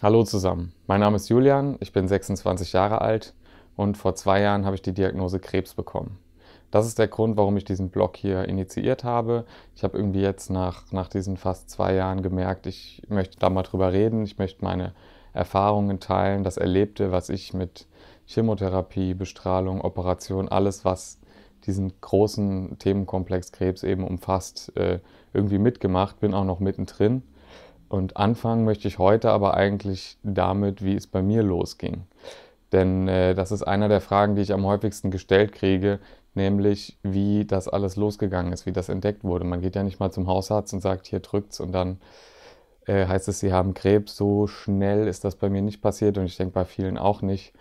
Hallo zusammen, mein Name ist Julian, ich bin 26 Jahre alt und vor 2 Jahren habe ich die Diagnose Krebs bekommen. Das ist der Grund, warum ich diesen Blog hier initiiert habe. Ich habe irgendwie jetzt nach diesen fast 2 Jahren gemerkt, ich möchte da mal drüber reden, ich möchte meine Erfahrungen teilen, das Erlebte, was ich mit Chemotherapie, Bestrahlung, Operation, alles, was diesen großen Themenkomplex Krebs eben umfasst, irgendwie mitgemacht, bin auch noch mittendrin. Und anfangen möchte ich heute aber eigentlich damit, wie es bei mir losging. Denn das ist einer der Fragen, die ich am häufigsten gestellt kriege, nämlich wie das alles losgegangen ist, wie das entdeckt wurde. Man geht ja nicht mal zum Hausarzt und sagt, hier drückt's und dann heißt es, sie haben Krebs. So schnell ist das bei mir nicht passiert und ich denke bei vielen auch nicht.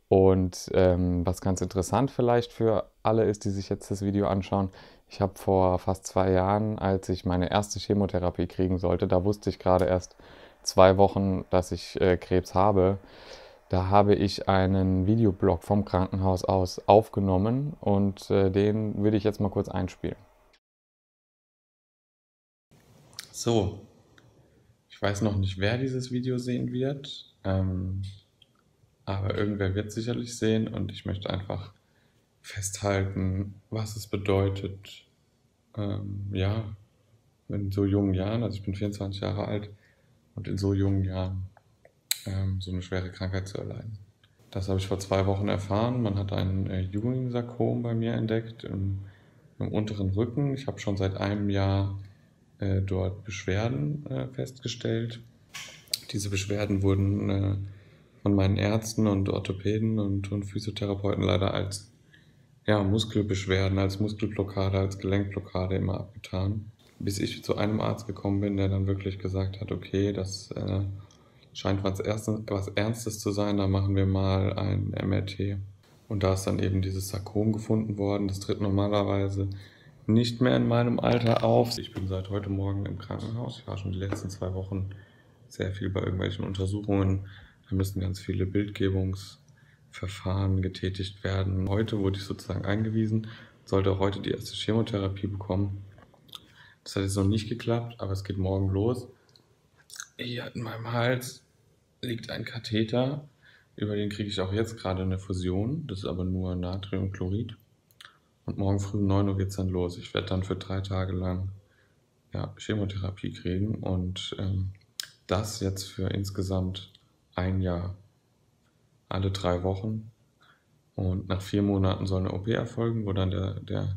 Und was ganz interessant vielleicht für alle ist, die sich jetzt das Video anschauen, ich habe vor fast 2 Jahren, als ich meine erste Chemotherapie kriegen sollte, da wusste ich gerade erst 2 Wochen, dass ich Krebs habe. Da habe ich einen Videoblog vom Krankenhaus aus aufgenommen und den würde ich jetzt mal kurz einspielen. So, ich weiß noch nicht, wer dieses Video sehen wird, aber irgendwer wird sicherlich sehen und ich möchte einfach festhalten, was es bedeutet, ja, in so jungen Jahren, also ich bin 24 Jahre alt und in so jungen Jahren so eine schwere Krankheit zu erleiden. Das habe ich vor 2 Wochen erfahren. Man hat ein Ewing-Sarkom bei mir entdeckt im unteren Rücken. Ich habe schon seit einem Jahr dort Beschwerden festgestellt. Diese Beschwerden wurden von meinen Ärzten und Orthopäden und Physiotherapeuten leider als Muskelbeschwerden, als Muskelblockade, als Gelenkblockade immer abgetan. Bis ich zu einem Arzt gekommen bin, der dann wirklich gesagt hat, okay, das scheint was Ernstes zu sein, da machen wir mal ein MRT. Und da ist dann eben dieses Sarkom gefunden worden. Das tritt normalerweise nicht mehr in meinem Alter auf. Ich bin seit heute Morgen im Krankenhaus. Ich war schon die letzten 2 Wochen sehr viel bei irgendwelchen Untersuchungen. Da müssen ganz viele Bildgebungsverfahren getätigt werden. Heute wurde ich sozusagen eingewiesen, sollte auch heute die erste Chemotherapie bekommen. Das hat jetzt noch nicht geklappt, aber es geht morgen los. Hier in meinem Hals liegt ein Katheter, über den kriege ich auch jetzt gerade eine Fusion. Das ist aber nur Natriumchlorid. Und morgen früh um 9 Uhr geht es dann los. Ich werde dann für 3 Tage lang Chemotherapie kriegen und das jetzt für insgesamt ein Jahr, alle 3 Wochen. Und nach 4 Monaten soll eine OP erfolgen, wo dann der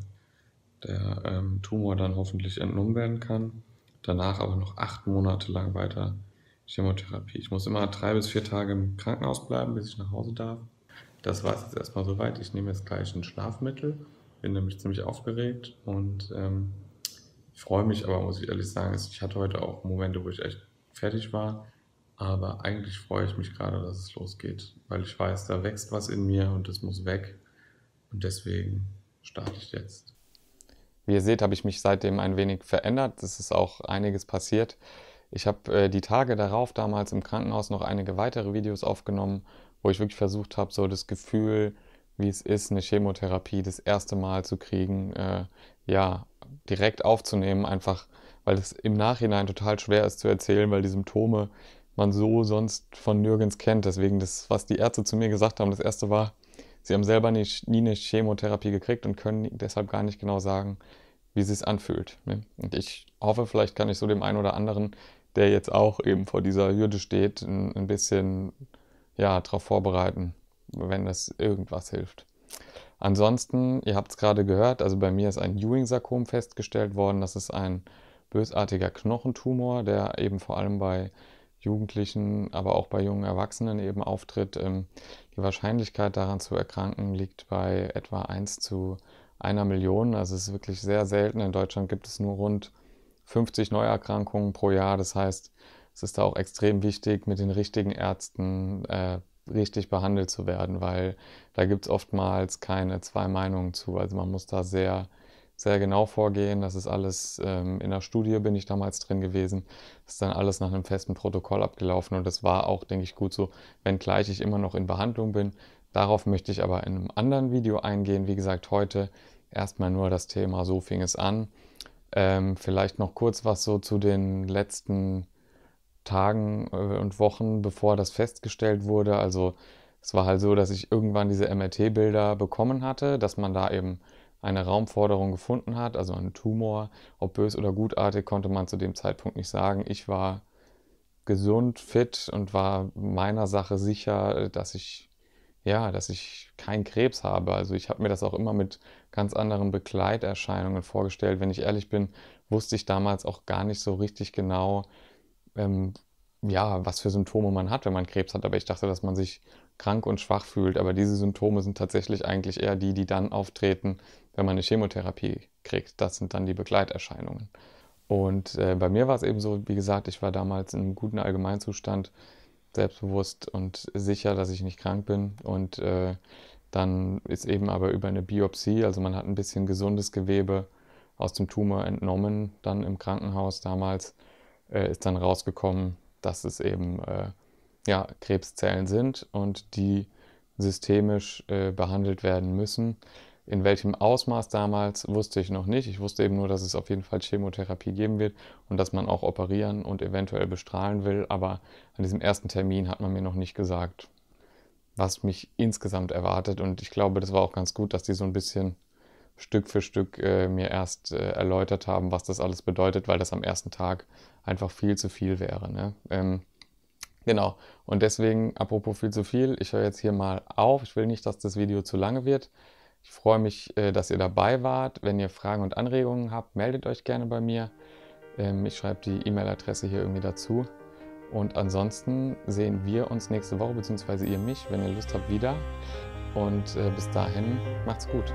Tumor dann hoffentlich entnommen werden kann. Danach aber noch 8 Monate lang weiter Chemotherapie. Ich muss immer 3 bis 4 Tage im Krankenhaus bleiben, bis ich nach Hause darf. Das war es jetzt erstmal soweit. Ich nehme jetzt gleich ein Schlafmittel, bin nämlich ziemlich aufgeregt und ich freue mich, aber muss ich ehrlich sagen, ich hatte heute auch Momente, wo ich echt fertig war. Aber eigentlich freue ich mich gerade, dass es losgeht, weil ich weiß, da wächst was in mir und es muss weg. Und deswegen starte ich jetzt. Wie ihr seht, habe ich mich seitdem ein wenig verändert. Es ist auch einiges passiert. Ich habe die Tage darauf damals im Krankenhaus noch einige weitere Videos aufgenommen, wo ich wirklich versucht habe, so das Gefühl, wie es ist, eine Chemotherapie das erste Mal zu kriegen, ja, direkt aufzunehmen, einfach weil es im Nachhinein total schwer ist zu erzählen, weil die Symptome man so sonst von nirgends kennt. Deswegen das, was die Ärzte zu mir gesagt haben, das erste war, sie haben selber nie eine Chemotherapie gekriegt und können deshalb gar nicht genau sagen, wie es sich anfühlt. Ne? Und ich hoffe, vielleicht kann ich so dem einen oder anderen, der jetzt auch eben vor dieser Hürde steht, ein bisschen ja, darauf vorbereiten, wenn das irgendwas hilft. Ansonsten, ihr habt es gerade gehört, also bei mir ist ein Ewing-Sarkom festgestellt worden. Das ist ein bösartiger Knochentumor, der eben vor allem bei Jugendlichen, aber auch bei jungen Erwachsenen eben auftritt. Die Wahrscheinlichkeit daran zu erkranken liegt bei etwa 1 zu 1 Million. Also es ist wirklich sehr selten. In Deutschland gibt es nur rund 50 Neuerkrankungen pro Jahr. Das heißt, es ist da auch extrem wichtig, mit den richtigen Ärzten richtig behandelt zu werden, weil da gibt es oftmals keine zwei Meinungen zu. Also man muss da sehr, sehr genau vorgehen. Das ist alles in der Studie bin ich damals drin gewesen. Das ist dann alles nach einem festen Protokoll abgelaufen und das war auch, denke ich, gut so, wenngleich ich immer noch in Behandlung bin. Darauf möchte ich aber in einem anderen Video eingehen. Wie gesagt, heute erstmal nur das Thema, so fing es an. Vielleicht noch kurz was so zu den letzten Tagen und Wochen, bevor das festgestellt wurde. Also es war halt so, dass ich irgendwann diese MRT-Bilder bekommen hatte, dass man da eben eine Raumforderung gefunden hat, also einen Tumor. Ob bös oder gutartig, konnte man zu dem Zeitpunkt nicht sagen. Ich war gesund, fit und war meiner Sache sicher, dass ich keinen Krebs habe. Also ich habe mir das auch immer mit ganz anderen Begleiterscheinungen vorgestellt. Wenn ich ehrlich bin, wusste ich damals auch gar nicht so richtig genau, ähm, ja, was für Symptome man hat, wenn man Krebs hat. Aber ich dachte, dass man sich krank und schwach fühlt. Aber diese Symptome sind tatsächlich eigentlich eher die, die dann auftreten, wenn man eine Chemotherapie kriegt. Das sind dann die Begleiterscheinungen. Und bei mir war es eben so, wie gesagt, ich war damals in einem guten Allgemeinzustand, selbstbewusst und sicher, dass ich nicht krank bin. Und dann ist eben aber über eine Biopsie, also man hat ein bisschen gesundes Gewebe aus dem Tumor entnommen, dann im Krankenhaus damals, ist dann rausgekommen, dass es eben ja, Krebszellen sind und die systemisch behandelt werden müssen. In welchem Ausmaß damals, wusste ich noch nicht. Ich wusste eben nur, dass es auf jeden Fall Chemotherapie geben wird und dass man auch operieren und eventuell bestrahlen will. Aber an diesem ersten Termin hat man mir noch nicht gesagt, was mich insgesamt erwartet. Und ich glaube, das war auch ganz gut, dass die so ein bisschen Stück für Stück mir erst erläutert haben, was das alles bedeutet, weil das am ersten Tag einfach viel zu viel wäre. Ne? Genau. Und deswegen, apropos viel zu viel, ich höre jetzt hier mal auf. Ich will nicht, dass das Video zu lange wird. Ich freue mich, dass ihr dabei wart. Wenn ihr Fragen und Anregungen habt, meldet euch gerne bei mir. Ich schreibe die E-Mail-Adresse hier irgendwie dazu. Und ansonsten sehen wir uns nächste Woche, beziehungsweise ihr mich, wenn ihr Lust habt, wieder. Und bis dahin, macht's gut.